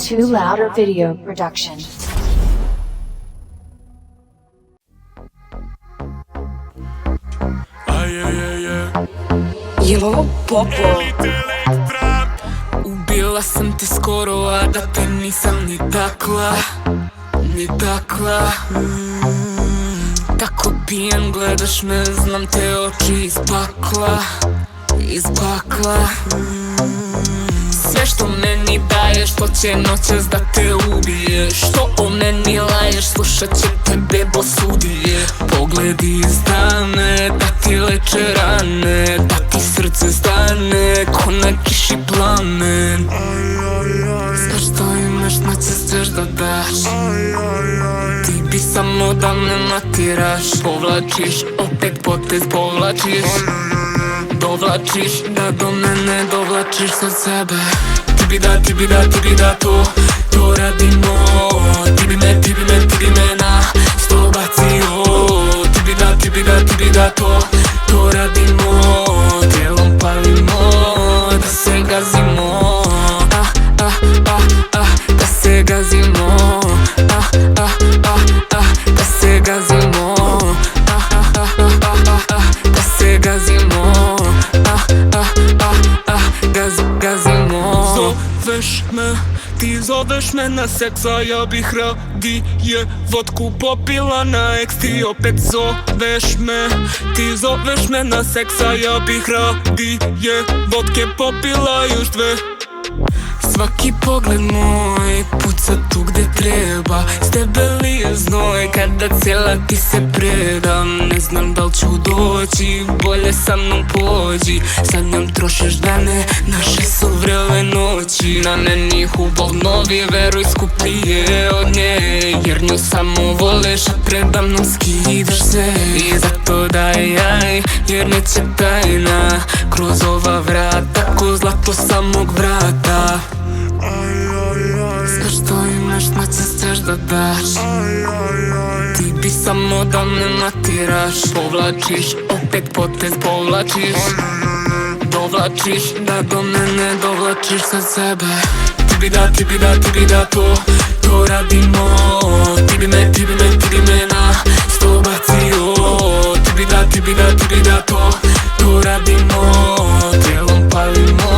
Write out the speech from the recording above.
Too Louder Video Production. Jo, Popo. Ubila sam te skoro, a da te nisam ni takla. Tako pijen gledaš me, znam te oči iz pakla. Sve što meni daješ, to će noćas da te ubije. Što o meni laješ, slušat će tebe sudije. Pogledi izdane, da ti leče rane, da ti srce stane, ko na kiši plamen. Sve što imaš, noćas ćeš da daš. Ti bi samo da me natiraš. Povlačiš, opet potez povlačiš. Dovlačiš, da do mene dovlačiš sa sebe. Ti bi da to radimo. Ti bi me na sto bacio. Ti bi da to radimo. Tijelom palimo, da se gazimo. Da se gazimo. Da se gazimo. Da se gazimo. Gazimo. Zoveš me, ti zoveš me na seks, a ja bih radije vodku popila na eks. Ti opet zoveš me, ti zoveš me na seks, a ja bih radije vodke popila još dve. Svaki pogled moj puca tu gde treba. S tebe lije znoj kada cijela ti se predam. Ne znam da li ću doći, bolje sa mnom pođi. Sa njom trošiš dane, naše su vrele noći. Na meni hubav novi, veruj skuplije od nje. Jer nju samo voleš, a predamnom skidaš se. I zato daj jaj, jer neće tajna kroz ova vrata, ko zlato samog vrata. Sve što imaš, noćas ćeš da daš. Ti bi samo da me natiraš. Povlačiš, opet potez povlačiš. Dovlačiš, da do mene dovlačiš sa sebe. Ti bi da to radimo. Ti bi me na sto bacio. Ti bi da to radimo. Tijelom palimo.